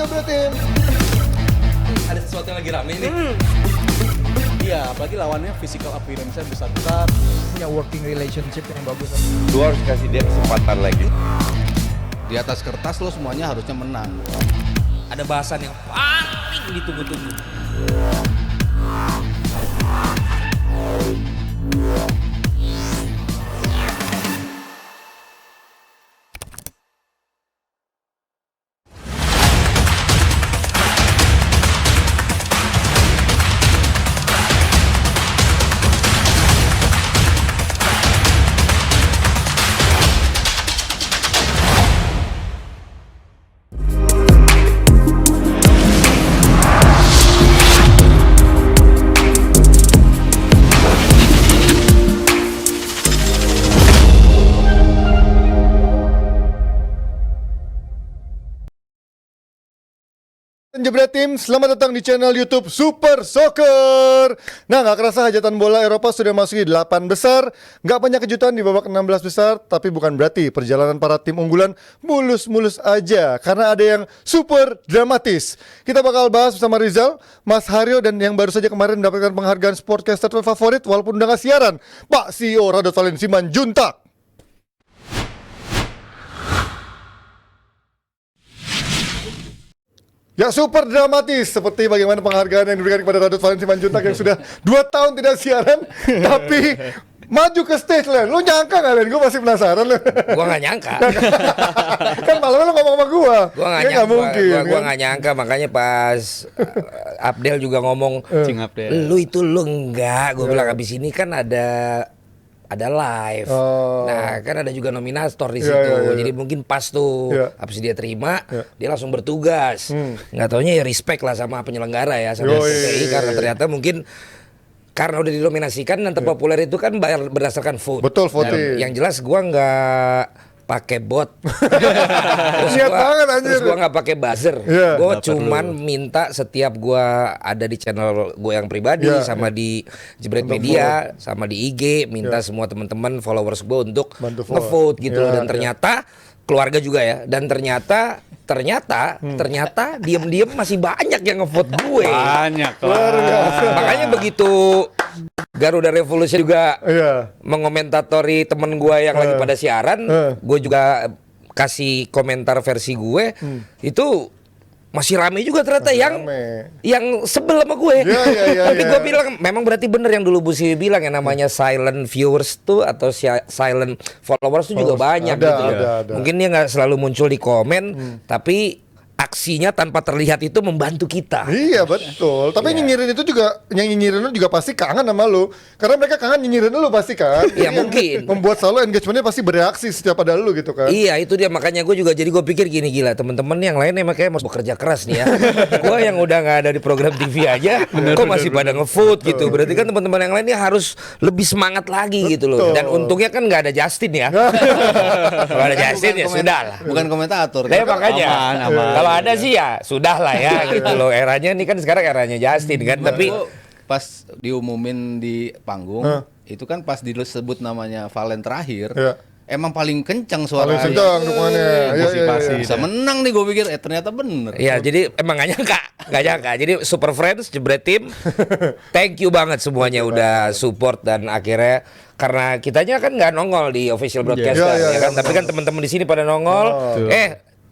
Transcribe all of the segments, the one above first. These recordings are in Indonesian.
Jebretin. Ada sesuatu yang lagi rame nih. Iya, apalagi lawannya physical appearance-nya besar-besar, punya working relationship yang bagus. Lu harus kasih dia kesempatan lagi. di atas kertas lo semuanya harusnya menang. Ada bahasan yang paling ditunggu-tunggu. Jebret Tim, selamat datang di channel YouTube Super Soccer. Nah, gak kerasa hajatan bola Eropa sudah masuki 8 besar. Gak banyak kejutan di babak 16 besar, tapi bukan berarti perjalanan para tim unggulan mulus-mulus aja, karena ada yang super dramatis. Kita bakal bahas bersama Rizal, Mas Haryo, dan yang baru saja kemarin mendapatkan penghargaan Sportcaster terfavorit walaupun udah gak siaran, Pak CEO Radot Valen Simanjuntak. Ya, super dramatis, seperti bagaimana penghargaan yang diberikan kepada Radot Valen Simanjuntak yang sudah 2 tahun tidak siaran, tapi maju ke stage, Len. Lu nyangka gak, Len? Gue masih penasaran, Len. Gua gak nyangka. Kan malamnya lu ngomong sama gua. Gua gak Ya, nyangka. mungkin, Gua kan? gak nyangka, makanya pas Abdel juga ngomong, Cing Abdel. lu itu lu enggak. Gua bilang abis ini kan ada live. Oh. Nah, kan ada juga nominator di Iya, situ. iya, iya. Jadi mungkin pas tuh Iya. habis dia terima, dia langsung bertugas. Nggak taunya ya respect lah sama penyelenggara ya, sama Yoi. SPI, karena ternyata mungkin karena udah dinominasikan dan terpopuler itu kan berdasarkan vote. Betul, voting. Dan yang jelas gua nggak pakai bot. terus Niat banget, anjir. terus gua nggak pakai buzzer. Iya. Gua Nggak cuman minta setiap gua ada di channel gua yang pribadi, Iya, sama di Jebret Untuk Media, sama di IG, minta semua teman-teman followers gua untuk Bantu vote. ngevote gitu. Iya, Dan iya. ternyata keluarga juga ya. Dan ternyata diem-diem masih banyak yang ngevote gue. Banyak Luar biasa. Makanya begitu Garuda Revolution juga Iya. mengomentatori temen gue yang lagi pada siaran, gue juga kasih komentar versi gue, itu masih rame juga ternyata rame. yang sebel sama gue. Iya, Tapi iya. gue bilang memang berarti bener yang dulu Busi bilang yang namanya silent viewers tuh atau silent followers tuh juga banyak ada, gitu ya. ada. Mungkin dia nggak selalu muncul di komen, tapi aksinya tanpa terlihat itu membantu kita. Iya, betul. Tapi nyinyirin itu juga, yang nyinyirin lu juga pasti kangen sama lu. Karena mereka kangen nyinyirin lu pasti kan. Iya, Jadi yang mungkin. membuat selalu engagementnya pasti bereaksi setiap ada lu gitu kan. Iya, itu dia, makanya gue juga jadi gue pikir gini, gila temen-temen yang lain emang kayak mau bekerja keras nih ya. Gue yang udah nggak ada di program TV aja, kok masih pada nge-vote gitu. Berarti kan teman-teman yang lain ini harus lebih semangat lagi gitu loh. Betul. Dan untungnya kan nggak ada Justin ya. Kalau ada Justin ya sudah lah. Bukan komentator. Nah, makanya Aman. kalau ada sih ya sudah lah ya gitu loh. Eranya ini kan sekarang eranya Justin kan. Tapi Gua pas diumumin di panggung, itu kan pas disebut namanya Valen terakhir, Iya. emang paling kencang Paling suaranya. sedang dukungannya. Iya, iya, iya. Bisa menang nih gue pikir, ternyata bener. ya jadi emang gak nyangka. Jadi Super Friends, Jebret Tim, thank you banget semuanya udah support. Dan akhirnya karena kitanya kan nggak nongol di official broadcaster Iya, iya, ya kan, iya, tapi kan teman-teman di sini pada nongol.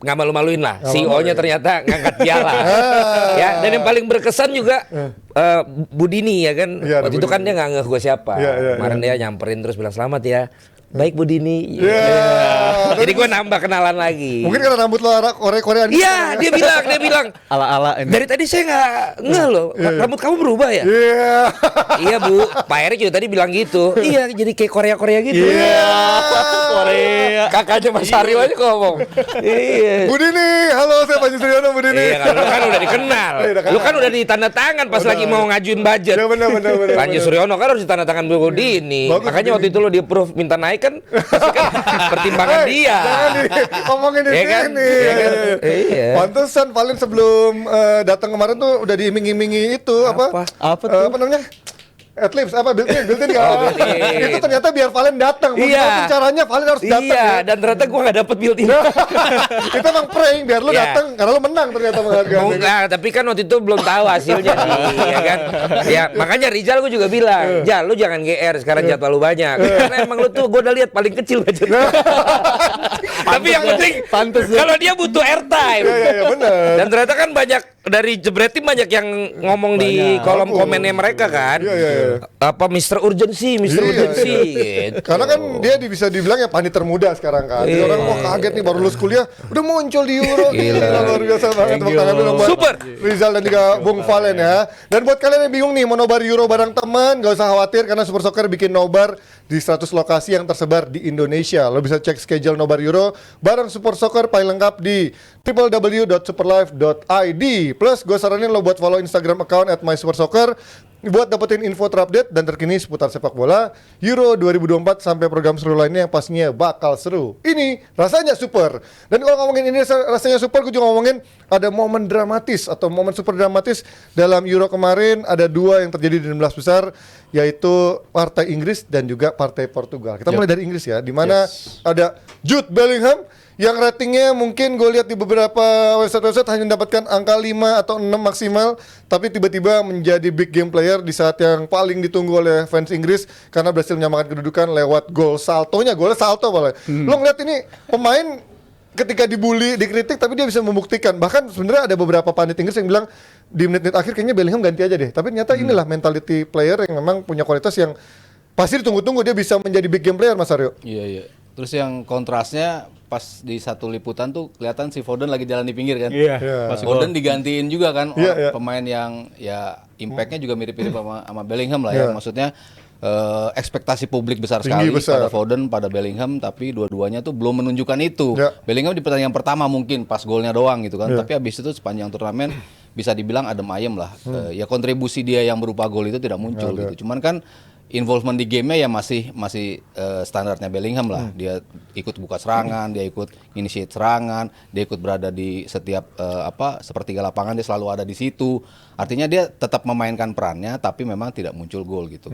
Nggak malu-maluin lah, CEO-nya ternyata ngangkat piala. Ya, dan yang paling berkesan juga Bu Dini ya kan. Iya, ada Waktu Bu itu kan Dini. dia nggak ngeh gue siapa. Iya, iya, Kemarin dia nyamperin terus bilang selamat ya. Baik Bu Dini. Iya. Jadi gue nambah kenalan lagi. Mungkin karena rambut lo Korea-Koreaan gitu. Iya, dia bilang. Ala-ala ini. Dari tadi saya nggak ngeh loh, rambut kamu berubah ya? Iya. Iya Bu, Pak Erik juga tadi bilang gitu. Iya, jadi kayak Korea gitu. Iya. Korea. Kakaknya Mas Aryo aja ngomong. Iya. Bu Dini, halo, saya Panji Suryono, Bu Dini. Iya, kan, lu kan udah dikenal. Iya, udah Lu kan udah ditanda tangan pas lagi mau ngajuin budget. Ya, benar. Panji Suryono kan harus ditanda tangan Bu Dini. Bagus, Makanya Bu waktu itu lo di approve minta naik kan, pasti kan pertimbangan dia. Jangan ngomongin di Iya kan? sini. Iya kan? Iya. Pantesan Valen sebelum datang kemarin tuh udah diiming-imingi itu apa? Apa Apa namanya? Adlibs apa built-in kan? built-in. Itu ternyata biar Valen datang. Iya. Caranya Valen harus datang. Iya, dan ternyata gue nggak dapet built-in. Kita emang praying biar lu Iya. datang karena lu menang ternyata penghargaan. Enggak, tapi kan waktu itu belum tahu hasilnya nih, ya kan? Ya, makanya Rizal gue juga bilang, Jal, lu jangan GR, sekarang jadwal lu banyak. Karena emang lu tuh, gue udah lihat paling kecil budget. Tapi yang penting, kalau dia butuh airtime. Iya, benar. Dan ternyata kan banyak dari Jebret Tim banyak yang ngomong di kolom komennya mereka kan. Iya. Apa Mr. Urgency, Mr. Iya, Urgency. Gitu. Karena kan dia bisa dibilang ya panit termuda sekarang kan. Jadi orang wah kaget nih baru lulus kuliah udah muncul di Euro. Gila, luar biasa banget. Tepuk tangan dulu buat Super. Rizal dan juga Bung Valen ya. Dan buat kalian yang bingung nih mau nobar Euro bareng teman, gak usah khawatir karena Super Soccer bikin nobar di 100 lokasi yang tersebar di Indonesia. Lo bisa cek schedule nobar Euro bareng Super Soccer paling lengkap di www.superlife.id. Plus gue saranin lo buat follow Instagram account @mysupersoccer buat dapetin info terupdate dan terkini seputar sepak bola Euro 2024 sampai program seru lainnya yang pastinya bakal seru. Ini rasanya super. Dan kalau ngomongin ini rasanya super, gue juga ngomongin ada momen dramatis atau momen super dramatis dalam Euro kemarin. Ada dua yang terjadi di 16 besar, yaitu partai Inggris dan juga partai Portugal. Kita mulai dari Inggris ya, di mana ada Jude Bellingham yang ratingnya mungkin gue lihat di beberapa website hanya mendapatkan angka 5 atau 6 maksimal, tapi tiba-tiba menjadi big game player di saat yang paling ditunggu oleh fans Inggris karena berhasil menyamakan kedudukan lewat gol saltonya, golnya salto malah. Lo ngeliat ini pemain ketika dibully, dikritik, tapi dia bisa membuktikan. Bahkan sebenarnya ada beberapa pandit Inggris yang bilang di menit-menit akhir kayaknya Bellingham ganti aja deh. Tapi ternyata inilah mentality player yang memang punya kualitas yang pasti ditunggu-tunggu dia bisa menjadi big game player, Mas Aryo. Iya. Terus yang kontrasnya pas di satu liputan tuh kelihatan si Foden lagi jalan di pinggir kan. Iya. Pas Foden digantiin juga kan Iya. pemain yang ya impactnya juga mirip-mirip sama Bellingham lah ya. Maksudnya ekspektasi publik besar sekali pada Foden, pada Bellingham, tapi dua-duanya tuh belum menunjukkan itu. Bellingham di pertandingan pertama mungkin pas golnya doang gitu kan. Tapi habis itu sepanjang turnamen bisa dibilang adem ayem lah. Ya kontribusi dia yang berupa gol itu tidak muncul gitu. Cuman kan involvement di game-nya ya masih standarnya Bellingham lah. Dia ikut buka serangan, dia ikut initiate serangan, dia ikut berada di setiap sepertiga lapangan, dia selalu ada di situ. Artinya dia tetap memainkan perannya, tapi memang tidak muncul gol gitu.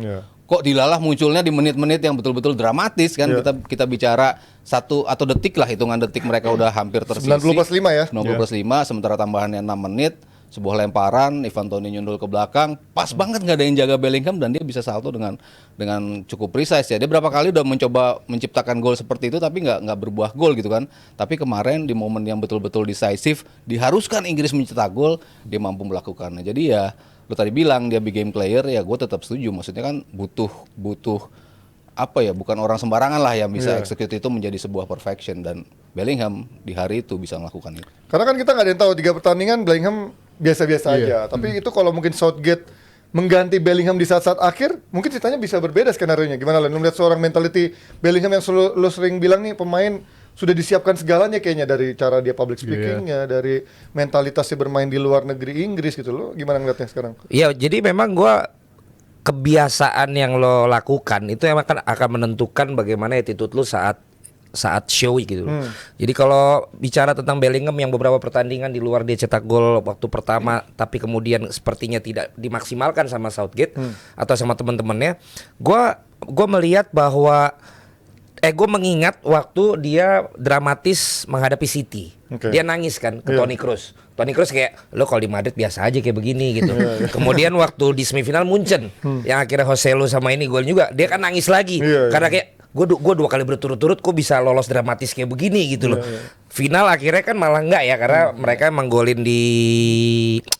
Kok dilalah munculnya di menit-menit yang betul-betul dramatis kan? Kita bicara 1 atau detik lah, hitungan detik mereka udah hampir tersisih. 90+5 ya. 90+5, sementara tambahannya 6 menit. Sebuah lemparan, Ivan Toney nyundul ke belakang, pas banget nggak ada yang jaga Bellingham dan dia bisa salto dengan cukup precise ya. Dia berapa kali udah mencoba menciptakan gol seperti itu tapi nggak berbuah gol gitu kan. Tapi kemarin di momen yang betul-betul decisive, diharuskan Inggris mencetak gol, dia mampu melakukannya. Jadi ya, lu tadi bilang dia big game player, ya gue tetap setuju. Maksudnya kan butuh bukan orang sembarangan lah yang bisa execute itu menjadi sebuah perfection, dan Bellingham di hari itu bisa melakukan itu. Karena kan kita nggak ada yang tahu 3 pertandingan Bellingham biasa-biasa aja. Tapi itu kalau mungkin Southgate mengganti Bellingham di saat-saat akhir, mungkin ceritanya bisa berbeda skenario-nya. Gimana Len? Lu melihat seorang mentality Bellingham yang lu sering bilang nih pemain sudah disiapkan segalanya kayaknya, dari cara dia public speakingnya, dari mentalitasnya bermain di luar negeri Inggris gitu. Lo gimana ngeliatnya sekarang? Iya, jadi memang kebiasaan yang lo lakukan itu yang akan menentukan bagaimana attitude lo saat show gitu loh. Jadi kalau bicara tentang Bellingham yang beberapa pertandingan di luar dia cetak gol waktu pertama tapi kemudian sepertinya tidak dimaksimalkan sama Southgate atau sama teman-temannya, gue melihat bahwa gue mengingat waktu dia dramatis menghadapi City. Dia nangis kan ke Toni Kroos. Toni Kroos kayak, lo kalau di Madrid biasa aja kayak begini gitu. Kemudian waktu di semifinal Munchen yang akhirnya Joselu sama ini gol juga, dia kan nangis lagi karena kayak gue 2 kali berturut-turut kok bisa lolos dramatis kayak begini gitu loh. Final akhirnya kan malah enggak ya, karena mereka emang golin di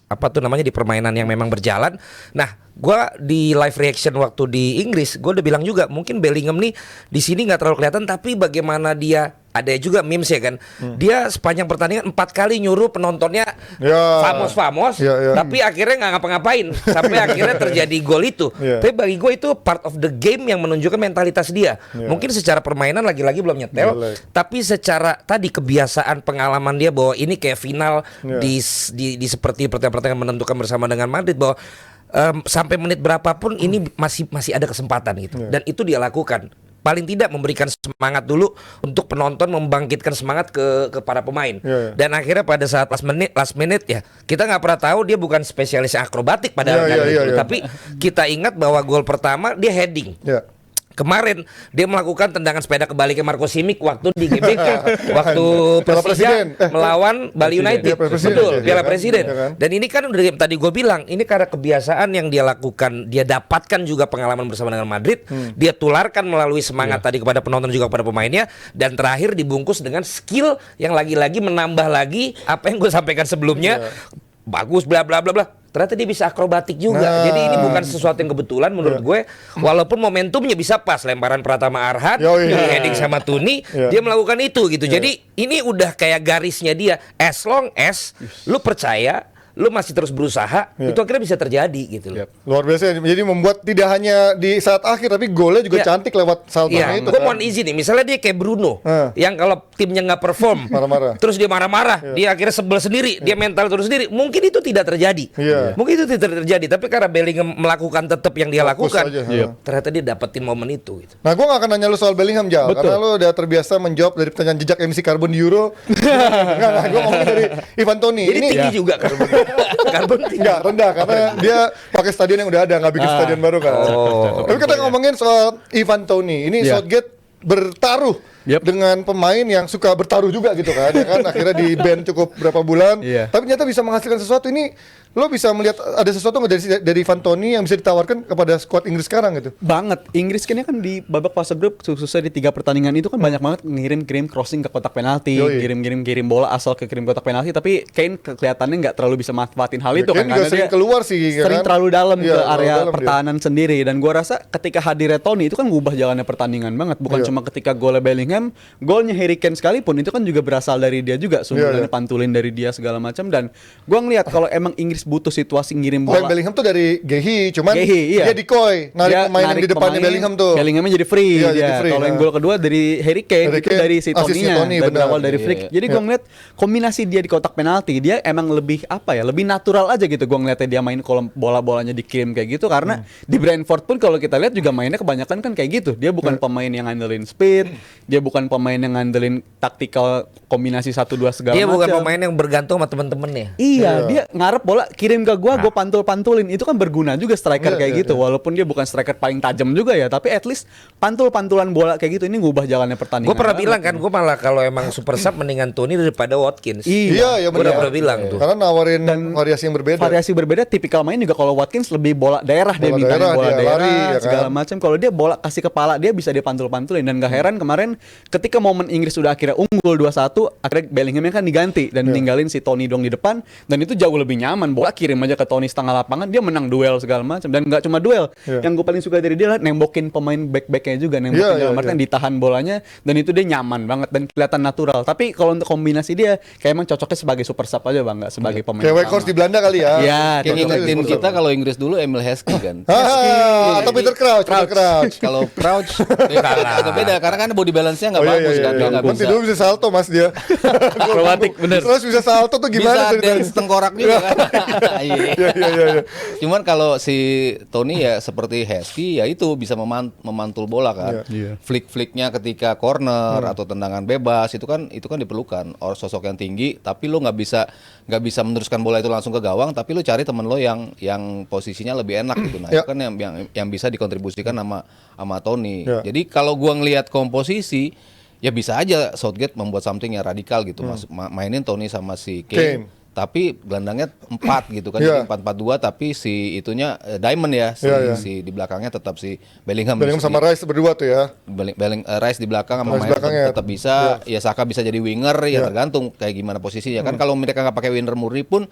di permainan yang memang berjalan. Nah, gue di live reaction waktu di Inggris, gue udah bilang juga mungkin Bellingham nih di sini nggak terlalu kelihatan, tapi bagaimana dia, ada juga memes ya kan, dia sepanjang pertandingan 4 kali nyuruh penontonnya famos, tapi akhirnya nggak ngapa-ngapain sampai akhirnya terjadi gol itu. Tapi bagi gue itu part of the game yang menunjukkan mentalitas dia. Mungkin secara permainan lagi-lagi belum nyetel, tapi secara tadi kebiasaan pengalaman dia bahwa ini kayak final di seperti pertandingan menentukan bersama dengan Madrid, bahwa sampai menit berapapun ini masih ada kesempatan gitu. Dan itu dia lakukan. paling tidak memberikan semangat dulu untuk penonton, membangkitkan semangat ke para pemain. Dan akhirnya pada saat last minute ya, kita nggak pernah tahu dia bukan spesialis akrobatik padahal tapi kita ingat bahwa gol pertama dia heading. Kemarin dia melakukan tendangan sepeda kebalik ke Marco Simic waktu di GBK waktu Persija melawan Bali United. Betul, Piala Presiden. Dan ini kan dari tadi gue bilang, ini karena kebiasaan yang dia lakukan, dia dapatkan juga pengalaman bersama dengan Madrid, dia tularkan melalui semangat tadi kepada penonton juga kepada pemainnya, dan terakhir dibungkus dengan skill yang lagi-lagi menambah lagi apa yang gue sampaikan sebelumnya. Bagus bla bla bla bla. Ternyata dia bisa akrobatik juga. Jadi ini bukan sesuatu yang kebetulan menurut gue. Walaupun momentumnya bisa pas, lemparan Pratama Arhan, heading sama Tuni, dia melakukan itu gitu. Jadi ini udah kayak garisnya dia. As long as lu percaya, lu masih terus berusaha, itu akhirnya bisa terjadi gitu loh. Luar biasa. Jadi membuat tidak hanya di saat akhir, tapi golnya juga cantik lewat saltonya itu. Gue mohon izin nih, misalnya dia kayak Bruno, yang kalau timnya nggak perform, terus dia marah-marah, dia akhirnya sebel sendiri, dia mental terus sendiri, mungkin itu tidak terjadi. Mungkin itu tidak terjadi, tapi karena Bellingham melakukan tetap yang dia lakukan, ternyata dia dapetin momen itu. Gitu. Nah, gue gak akan nanya lu soal Bellingham, Jal, karena lu udah terbiasa menjawab dari pertanyaan jejak emisi karbon di Euro. Enggak, gue ngomongin dari Ivan Toney. Jadi ini tinggi juga karbon. Karbon tinggi. Enggak, rendah karena dia pakai stadion yang udah ada, nggak bikin stadion baru kan. Tapi kita ngomongin soal Ivan Toney. Ini Southgate bertaruh dengan pemain yang suka bertaruh juga gitu kan. Ya kan akhirnya di ban cukup berapa bulan, tapi ternyata bisa menghasilkan sesuatu. Ini lo bisa melihat ada sesuatu nggak dari Ivan Toney yang bisa ditawarkan kepada skuad Inggris sekarang gitu? Banget. Inggris kan di babak fase grup, khususnya di 3 pertandingan itu kan banyak banget ngirim crossing ke kotak penalti, kirim bola asal ke kotak penalti, tapi Kane kelihatannya nggak terlalu bisa manfaatin hal itu kan, karena dia keluar sih, sering terlalu dalam ke area pertahanan dia sendiri. Dan gua rasa ketika hadirnya Toney itu kan ngubah jalannya pertandingan banget, bukan cuma ketika golnya Bellingham, golnya Harry Kane sekalipun itu kan juga berasal dari dia juga, sundulannya pantulin dari dia segala macam. Dan gua ngelihat kalau emang Inggris butuh situasi ngirim bola. Bellingham tuh dari Gehi, cuman dia decoy, narik pemain yang di depannya Bellingham tuh. Bellinghamnya jadi free. Kalau yang gol kedua dari Harry Kane itu dari si Tony-nya, dan berawal dari flick. Jadi gue ngeliat kombinasi dia di kotak penalti, dia emang lebih lebih natural aja gitu. Gue ngeliatnya dia main kalau bola-bolanya dikirim kayak gitu, karena di Brentford pun kalau kita lihat juga mainnya kebanyakan kan kayak gitu. Dia bukan pemain yang ngandelin speed, dia bukan pemain yang ngandelin taktikal kombinasi 1-2 segala macam. Dia bukan pemain yang bergantung sama temen-temennya. Iya, dia ngarep bola kirim ke gue pantul-pantulin. Itu kan berguna juga striker kayak gitu. Walaupun dia bukan striker paling tajam juga ya, tapi at least pantul-pantulan bola kayak gitu ini ngubah jalannya pertandingan. Gue pernah bilang kan, gue malah kalau emang super sub mendingan Tony daripada Watkins. Iya, gue udah pernah bilang tuh. Karena nawarin variasi yang berbeda. Variasi berbeda, tipikal main juga. Kalau Watkins lebih bola daerah, dia mintanya bola daerah lari, segala macam. Kalau dia bola kasih kepala, dia bisa dia pantul-pantulin. Dan gak heran kemarin ketika momen Inggris sudah akhirnya unggul 2-1, akhirnya Bellingham kan diganti dan ninggalin si Tony dong di depan, dan itu jauh lebih nyaman. Bola kirim aja ke Tony setengah lapangan, dia menang duel segala macam. Dan nggak cuma duel, yang gue paling suka dari dia lah nembokin pemain back-backnya juga, nembokin dalam artian ditahan bolanya, dan itu dia nyaman banget dan kelihatan natural. Tapi kalau untuk kombinasi dia kayak emang cocoknya sebagai super sub aja bang, nggak sebagai pemain. Kayak Weghorst di Belanda kali ya. Iya. Kayak ngingetin kita kalau Inggris dulu Emil Heskey kan. Atau Peter Crouch. Kalau Crouch agak beda karena kan body balance-nya nggak bagus kan, dia nggak bisa. Dulu bisa salto mas dia. Akrobatik bener. Terus bisa salto tuh gimana? Bisa dance tengkorak juga kan. Iya. Cuman kalau si Tony ya seperti Heskey ya itu bisa memantul bola kan. Flick-flicknya ketika corner atau tendangan bebas itu kan diperlukan sosok yang tinggi, tapi lo nggak bisa meneruskan bola itu langsung ke gawang, tapi lo cari temen lo yang posisinya lebih enak gitu. Nah itu kan yang bisa dikontribusikan sama Tony. Jadi kalau gua ngelihat komposisi ya bisa aja Southgate membuat something yang radikal gitu, mainin Tony sama si Kane. Tapi gelandangnya 4 gitu kan, jadi 4-4-2, tapi si itunya Diamond ya, si di belakangnya tetap si Bellingham sama Rice berdua tuh ya. Rice di belakang sama main tetap bisa, ya Saka bisa jadi winger, ya tergantung kayak gimana posisinya kan. Kalau mereka nggak pakai Wayne Rooney pun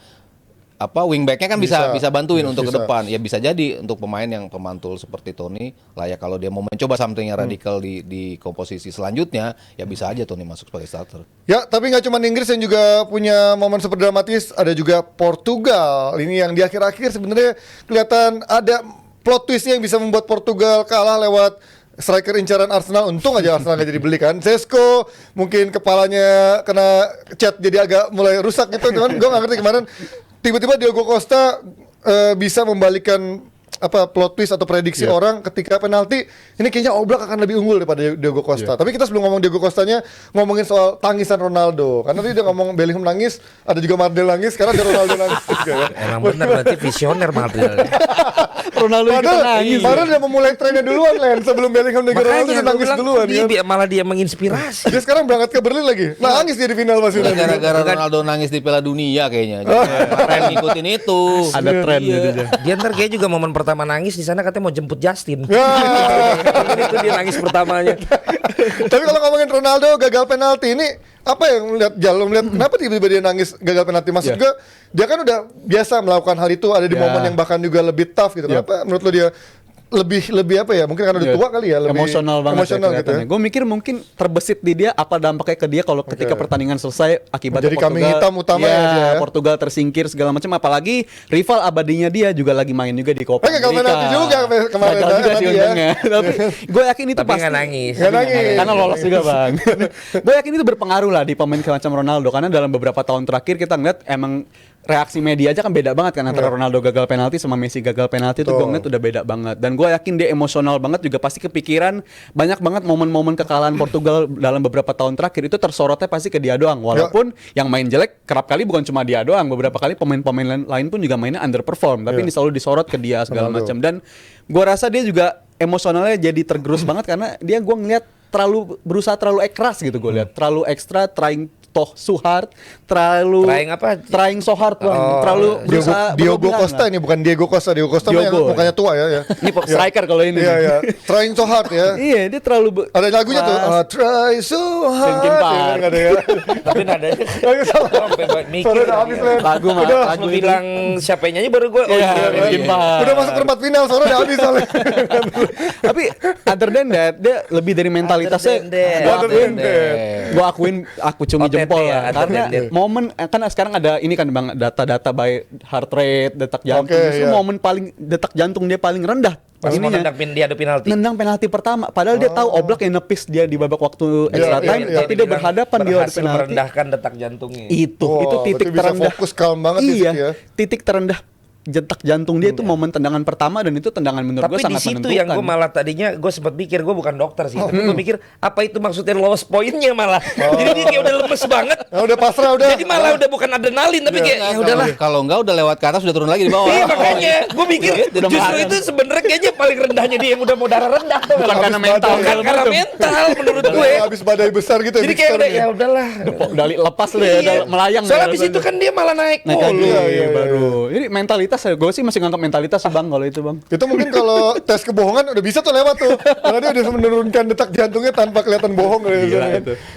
wingbacknya kan bisa bantuin untuk ke depan. Ya bisa jadi untuk pemain yang pemantul seperti Tony layak kalau dia mau mencoba something yang radikal di komposisi selanjutnya, ya bisa aja Tony masuk sebagai starter. Ya, tapi nggak cuma Inggris yang juga punya momen super dramatis, ada juga Portugal. Ini yang di akhir-akhir sebenarnya kelihatan ada plot twistnya yang bisa membuat Portugal kalah lewat striker incaran Arsenal. Untung aja Arsenal nggak jadi beli kan. Sesko mungkin kepalanya kena cat jadi agak mulai rusak gitu. Cuman gue nggak ngerti kemarin tiba-tiba Diogo Costa bisa membalikan plot twist atau prediksi orang ketika penalti ini kayaknya Oblak akan lebih unggul daripada Diego Costa. Tapi kita sebelum ngomong Diego Costanya ngomongin soal tangisan Ronaldo. Karena tadi udah ngomong Bellingham nangis, ada juga Mardel nangis, sekarang ada Ronaldo nangis juga ya. Emang benar berarti visioner Mardel. Ronaldo juga nangis. Padahal dia memulai trennya duluan, Len. Sebelum Bellingham dan Ronaldo dia nangis duluan dia, malah dia menginspirasi. Dia sekarang berangkat ke Berlin lagi. Nangis dia di final masih. Gara-gara Ronaldo nangis di Piala Dunia kayaknya. Tren ngikutin itu. Ada tren jadinya. Dia ntar kayak juga momen pertama nangis di sana katanya mau jemput Justin. Itu dia nangis pertamanya. Tapi kalau ngomongin Ronaldo gagal penalti ini apa yang melihat kenapa tiba-tiba dia nangis gagal penalti? Maksud gue dia kan udah biasa melakukan hal itu, ada di momen yang bahkan juga lebih tough gitu. Kenapa menurut lo dia lebih apa ya? Mungkin karena udah tua kali ya, lebih emosional banget gitu ya. Gue mikir mungkin terbesit di dia apa dampaknya ke dia kalau ketika pertandingan selesai akibatnya jadi kambing hitam utama ya. Portugal tersingkir segala macam, apalagi rival abadinya dia juga lagi main juga di Copa America. Gagal penalti juga kemarin juga sih untungnya. Tapi gue yakin itu tapi pasti nggak nangis. Karena lolos juga bang. Gue yakin itu berpengaruh lah di pemain macam Ronaldo, karena dalam beberapa tahun terakhir kita ngeliat emang reaksi media aja kan beda banget kan antara Ronaldo gagal penalti sama Messi gagal penalti itu gue ngeliat udah beda banget. Dan gue yakin dia emosional banget, juga pasti kepikiran banyak banget momen-momen kekalahan Portugal dalam beberapa tahun terakhir itu tersorotnya pasti ke dia doang. Walaupun yang main jelek kerap kali bukan cuma dia doang, beberapa kali pemain-pemain lain pun juga mainnya underperform, tapi ini selalu disorot ke dia segala macam. Dan gue rasa dia juga emosionalnya jadi tergerus banget karena dia gue ngeliat berusaha terlalu keras gitu, gue lihat terlalu ekstra, trying so hard, trying so hard bang, terlalu berusaha. Diogo Costa ini bukan Diego Costa yang mukanya tua ya. Ini striker kalau ini. Iya. Trying so hard ya. Iya, dia terlalu ada lagunya tuh, try so hard. Ada ya. Tapi nadanya sampai mikir. Lagu lagu bilang siapa yang nyanyi baru gue. Udah masuk perempat final, soalnya udah habis soalnya. Tapi other than that, dia lebih dari mentalitasnya. Aku cumi jempol lah. Karena momen kan sekarang ada ini kan bang, data-data by heart rate, detak jantung. Momen paling detak jantung dia paling rendah. Pas mau nendang penalti pertama. Padahal dia tahu Oblak yang nepis dia di babak waktu extra time, tapi dia berhadapan di penalti. Merendahkan detak jantungnya. Itu titik terendah. Fokus calm banget iya, titik terendah detak jantung dia itu momen tendangan pertama, dan itu tendangan menurut gue sangat menentukan. Tapi di situ yang gue malah tadinya gue sempat mikir, gue bukan dokter sih, tapi gue mikir apa itu maksudnya lost pointnya malah. Jadi dia kayak udah lemes banget. Udah pasrah udah. Jadi malah udah bukan adrenalin tapi kayak ya udahlah. Kalau enggak udah lewat ke atas sudah turun lagi di bawah. Iya makanya gue mikir justru itu sebenarnya kayaknya paling rendahnya dia yang udah mau darah rendah. Bukan karena mental. Bukan karena mental menurut gue. Habis badai besar gitu. Jadi kayak udah ya udahlah. Udah lepas deh, udah melayang. Soalnya habis itu kan dia malah naik mulu. Iya baru. Jadi mentalitas gue sih masih mentalitas sih bang kalau itu bang. Itu mungkin kalau tes kebohongan udah bisa tuh lewat tuh. Karena dia udah menurunkan detak jantungnya tanpa kelihatan bohong.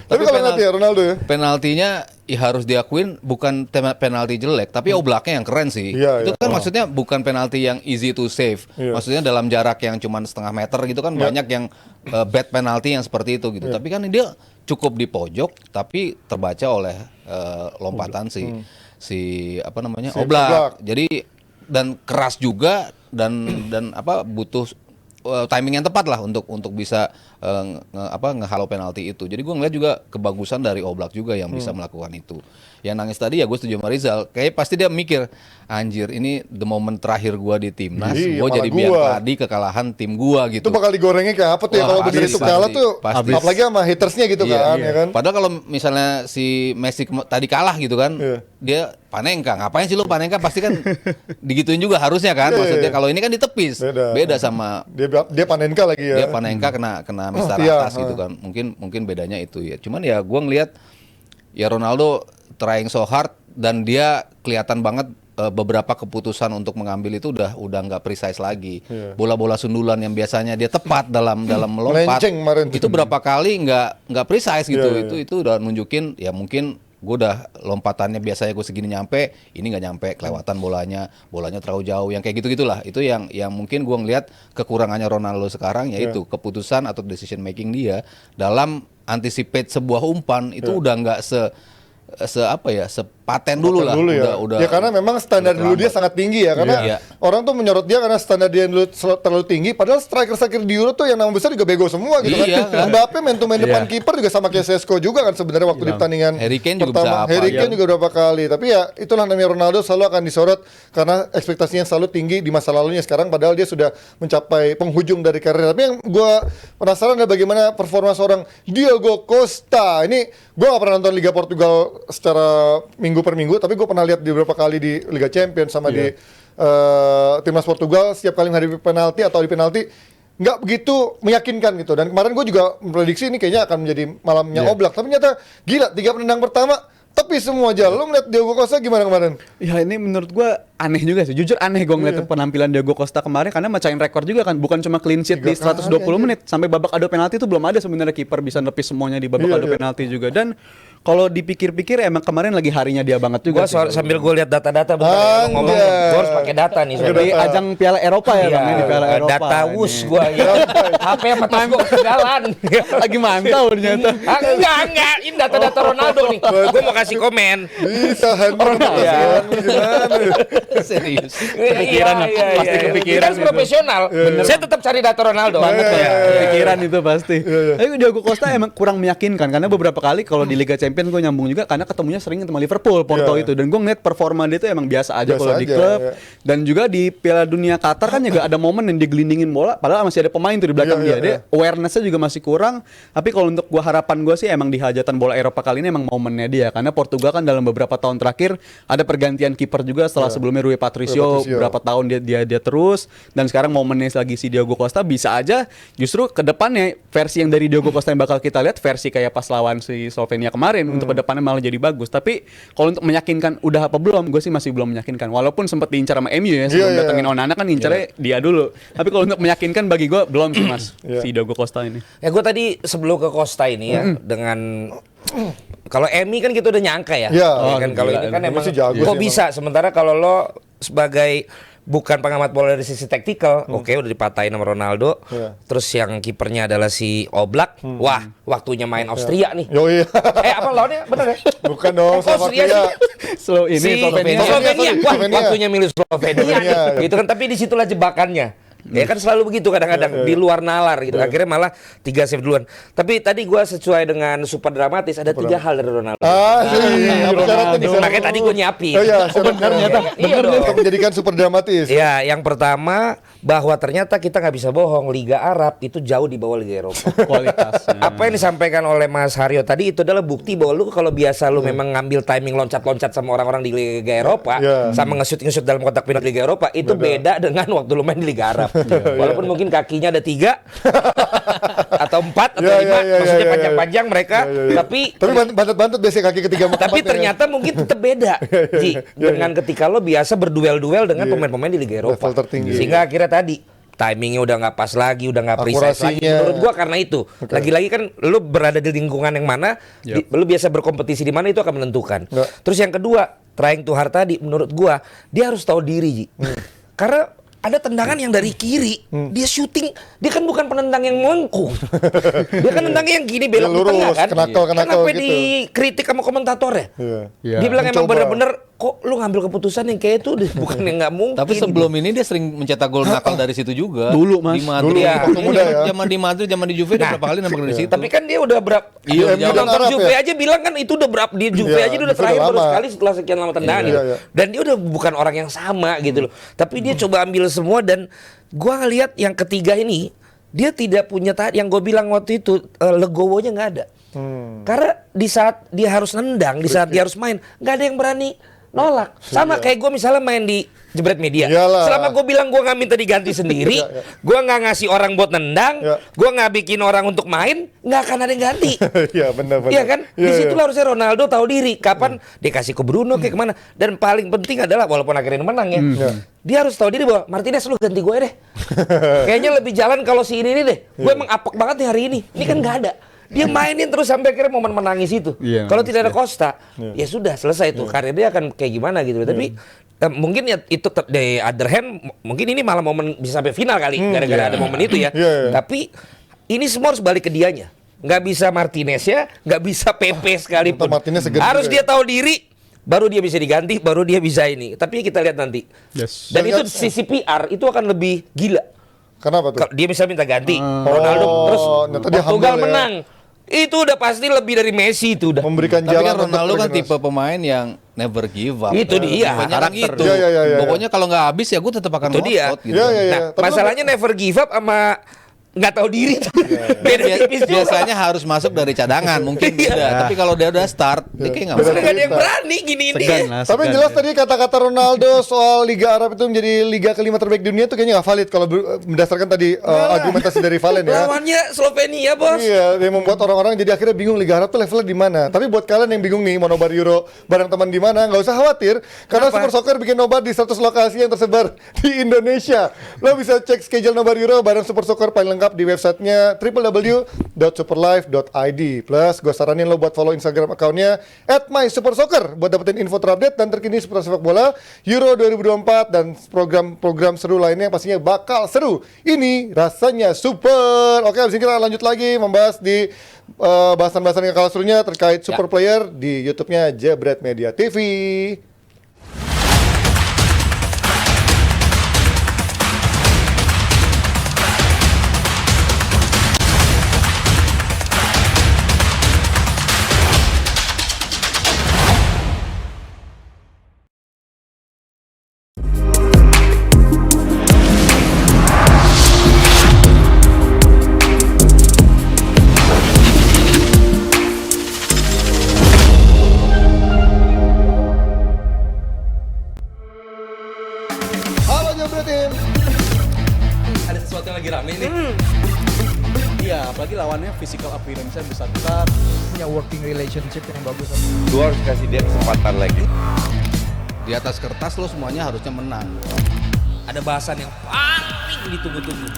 Tapi kalau nanti ya Ronaldo ya. Penaltinya harus diakuin bukan penalti jelek, tapi Oblaknya yang keren sih. Itu kan maksudnya bukan penalti yang easy to save. Maksudnya dalam jarak yang cuma setengah meter gitu kan banyak yang bad penalti yang seperti itu gitu. Tapi kan dia cukup di pojok tapi terbaca oleh lompatan si apa namanya Oblak. Jadi dan keras juga dan butuh timing yang tepat lah untuk bisa ngehalau penalti itu. Jadi gue ngeliat juga kebagusan dari Oblak juga yang bisa melakukan itu. Yang nangis tadi ya gue setuju sama Rizal. Kayak pasti dia mikir, anjir ini the moment terakhir gue di timnas, gue jadi biang tadi kekalahan tim gue gitu. Itu bakal digorengnya kayak apa tuh ya kalau bener itu kalah tuh, apalagi sama hatersnya gitu kan. Ya kan? Padahal kalau misalnya si Messi tadi kalah gitu kan, dia Panenka, ngapain sih lu Panenka, pasti kan digituin juga harusnya kan. Maksudnya kalau ini kan ditepis, beda sama dia Panenka lagi ya. Dia Panenka kena Mister atas gitu kan. Mungkin bedanya itu ya. Cuman ya gue ngelihat ya Ronaldo trying so hard dan dia kelihatan banget beberapa keputusan untuk mengambil itu udah nggak precise lagi. Bola-bola sundulan yang biasanya dia tepat dalam melompat itu berapa kali nggak precise gitu. Itu udah nunjukin ya mungkin gue udah lompatannya biasanya gue segini nyampe, ini nggak nyampe, kelewatan bolanya terlalu jauh, yang kayak gitu-gitulah. Itu yang mungkin gue ngelihat kekurangannya Ronaldo sekarang, yaitu keputusan atau decision making dia dalam anticipate sebuah umpan itu udah nggak sepas paten dulu lah. Udah. Ya karena memang standar dulu dia sangat tinggi ya. Karena orang tuh menyorot dia karena standar dia dulu terlalu tinggi. Padahal striker-striker di Euro tuh yang nama besar juga bego semua gitu kan. Mbappe main to main depan kiper juga sama kayak Sesko juga kan sebenarnya waktu di pertandingan Harry Kane juga pertama. bisa Harry Kane juga berapa kali. Tapi ya itulah namanya Ronaldo selalu akan disorot karena ekspektasinya selalu tinggi di masa lalunya. Sekarang padahal dia sudah mencapai penghujung dari karir. Tapi yang gue penasaran adalah bagaimana performa seorang Diogo Costa. Ini gue gak pernah nonton Liga Portugal secara minggu per minggu, tapi gue pernah lihat di beberapa kali di Liga Champions sama di timnas Portugal. Setiap kali menghadapi penalti atau di penalti nggak begitu meyakinkan gitu. Dan kemarin gue juga memprediksi ini kayaknya akan menjadi malamnya Oblak. Tapi ternyata gila, 3 penendang pertama tapi semua aja. Lo melihat Diogo Costa gimana kemarin? Ya ini menurut gue aneh juga sih. Jujur aneh gue ngeliat penampilan Diogo Costa kemarin karena mecahin rekor juga kan. Bukan cuma clean sheet di 120 menit. Sampai babak adu penalti itu belum ada sebenarnya kiper bisa nepis semuanya di babak adu penalti juga. Dan kalau dipikir-pikir emang kemarin lagi harinya dia banget juga. Gua sambil gue lihat data-data ngomong, gue harus pakai data nih. Di ajang Piala Eropa ya Bang, di Piala Eropa. Data wus gue ya. HP sama tas gue ketinggalan. Lagi mantau ternyata. Enggak, ini data-data Ronaldo nih. Gue mau kasih komen. Bisa handphone Serius. Kepikiran, pasti kepikiran Kita harus profesional. Saya tetap cari data Ronaldo. Kepikiran itu pasti. Tapi Diogo Costa emang kurang meyakinkan karena beberapa kali kalau di Liga Champions gue nyambung juga karena ketemunya sering sama Liverpool, Porto itu, dan gue ngeliat performa dia itu emang biasa aja kalau di klub. Dan juga di Piala Dunia Qatar kan juga ada momen yang digelindingin bola padahal masih ada pemain tuh di belakang dia. Dia awareness-nya juga masih kurang. Tapi kalau untuk harapan gue sih emang di hajatan bola Eropa kali ini emang momennya dia karena Portugal kan dalam beberapa tahun terakhir ada pergantian kiper juga setelah sebelumnya Rui Patricio berapa tahun dia terus, dan sekarang momennya lagi si Diogo Costa. Bisa aja justru ke depannya versi yang dari Diogo Costa yang bakal kita lihat versi kayak pas lawan si Slovenia kemarin untuk kedepannya malah jadi bagus. Tapi kalau untuk meyakinkan udah apa belum, gue sih masih belum meyakinkan. Walaupun sempat diincar sama MU ya sebelum datengin Onana kan incarnya dia dulu. Tapi kalau untuk meyakinkan bagi gue belum sih Mas si Diogo Costa ini. Ya gue tadi sebelum ke Costa ini ya dengan kalau Emi kan kita udah nyangka ya. Kan kalau ini kan emang kok bisa. Sementara kalau lo sebagai bukan pengamat bola dari sisi taktikal, oke udah dipatahin sama Ronaldo. Terus yang kipernya adalah si Oblak. Wah, waktunya main Austria nih. Apa lawannya? Bener ya? Bukan dong, Austria. Slovenia. Wah, waktunya milih Slovenia. Gitu kan, tapi disitulah jebakannya. Ya kan selalu begitu kadang-kadang di luar nalar gitu. Akhirnya malah 3 save duluan. Tapi tadi gua sesuai dengan super dramatis ada 3 hal dari Ronaldo. Makanya tadi gua nyiapin. Benar untuk menjadikan super dramatis. Ya, yang pertama bahwa ternyata kita nggak bisa bohong, Liga Arab itu jauh di bawah Liga Eropa. Kualitasnya. Apa yang disampaikan oleh Mas Haryo tadi itu adalah bukti bahwa lu kalau biasa lu memang ngambil timing loncat-loncat sama orang-orang di Liga Eropa, sama nge-shoot dalam kotak penalti Liga Eropa, itu beda dengan waktu lu main di Liga Arab. Walaupun mungkin kakinya ada 3 atau 4 atau 5, maksudnya panjang-panjang mereka, tapi bantet-bantet biasanya kaki ketiga. Tapi ternyata mungkin tetap beda, Ji, dengan ketika lo biasa berduel-duel dengan pemain-pemain di Liga Eropa. Sehingga akhirnya tadi timingnya udah nggak pas lagi, udah nggak precise lagi. Menurut gua karena itu, lagi-lagi kan lu berada di lingkungan yang mana, lu biasa berkompetisi di mana itu akan menentukan. Terus yang kedua, trying to hard tadi, menurut gua dia harus tahu diri, Ji. Karena ada tendangan yang dari kiri, dia syuting, dia kan bukan penendang yang melengkung. Dia kan tendangnya yang gini belok di tengah kan. Kenapa gitu dikritik sama komentator ya? Dia bilang emang bener-bener kok lu ngambil keputusan yang kayak itu bukan yang nggak mungkin. Tapi sebelum ini dia sering mencetak gol nakal dari situ juga. Dulu Mas. Di Madrid. Zaman di Madrid, zaman di Juve udah berapa kali nampak dari situ. Tapi kan dia udah berapa? Nonton Juve aja bilang kan itu udah berapa? Di Juve aja udah terakhir baru sekali setelah sekian lama tendangan. Dan dia udah bukan orang yang sama gitu loh. Tapi dia coba ambil semua, dan gua ngelihat yang ketiga ini dia tidak punya yang gue bilang waktu itu legowonya nggak ada. Karena di saat dia harus nendang, di saat dia harus main, nggak ada yang berani nolak. Sama kayak gue misalnya main di Jebret Media. Selama gue bilang gue nggak minta diganti sendiri, gue nggak ngasih orang buat nendang, gue nggak bikin orang untuk main, nggak akan ada yang ganti. Iya benar. Iya kan? Di situ harusnya Ronaldo tahu diri kapan dikasih ke Bruno kayak kemana. Dan paling penting adalah walaupun akhirnya menang ya, dia harus tahu diri bahwa Martinez lu ganti gue deh. Kayaknya lebih jalan kalau si ini deh. Gue emang apek banget nih hari ini. Ini kan nggak ada. Dia mainin terus sampai akhirnya momen menangis itu. Kalau tidak ada Costa, ya sudah selesai tuh. Karir dia akan kayak gimana gitu. Tapi mungkin ya itu di other hand mungkin ini malah momen bisa sampai final kali gara-gara ada momen itu ya. Tapi ini semua harus balik ke dianya. Nggak bisa Martinez ya, nggak bisa PP sekalipun. Harus dia tahu diri. baru dia bisa diganti, baru dia bisa ini. Tapi kita lihat nanti. Yes. Dan itu sisi PR itu akan lebih gila. Kenapa tuh? Dia bisa minta ganti Ronaldo, terus Portugal menang. Itu udah pasti lebih dari Messi itu udah. Memberikan Tapi jalan kan Ronaldo untuk kan tipe pemain yang never give up. Itu dia, Pokoknya kan karakter. gitu. Ya. Pokoknya kalau nggak habis ya gue tetap akan Itu dia. ngotot gitu. Ya. Nah, Tapi masalahnya never give up sama nggak tahu diri tuh. Beda tipis juga. Biasanya harus masuk dari cadangan mungkin Iya. beda. Tapi kalau dia udah start, dia kayak nggak Beda. mau. Nggak ada yang berani gini ini. Segan lah. Tapi yang jelas tadi kata-kata Ronaldo soal Liga Arab itu menjadi liga kelima terbaik dunia itu kayaknya nggak valid kalau berdasarkan tadi argumentasi dari Valen ya. Lawannya Slovenia, Bos. Iya, yang membuat orang-orang jadi akhirnya bingung Liga Arab tuh levelnya di mana. Tapi buat kalian yang bingung nih mau nobar Euro bareng teman di mana, nggak usah khawatir karena Kenapa? Super Soccer bikin nobar di 100 lokasi yang tersebar di Indonesia. Lo bisa cek schedule nobar Euro bareng Super Soccer paling lengkap di websitenya www.superlife.id. Plus gue saranin lo buat follow Instagram akunnya @mysupersoccer buat dapetin info terupdate dan terkini seputar sepak bola Euro 2024 dan program-program seru lainnya yang pastinya bakal seru. Ini rasanya super. Oke, abis ini kita lanjut lagi membahas di bahasan-bahasan yang kalah serunya terkait super player di YouTube-nya Jebret Media TV. Halo Jebret Tim. Ada sesuatu yang lagi rame nih. Iya, apalagi lawannya physical appearance-nya besar-besar. Punya working relationship yang bagus. Lu harus kasih dia kesempatan lagi. Di atas kertas lo semuanya harusnya menang. Ada bahasan yang paling ditunggu-tunggu.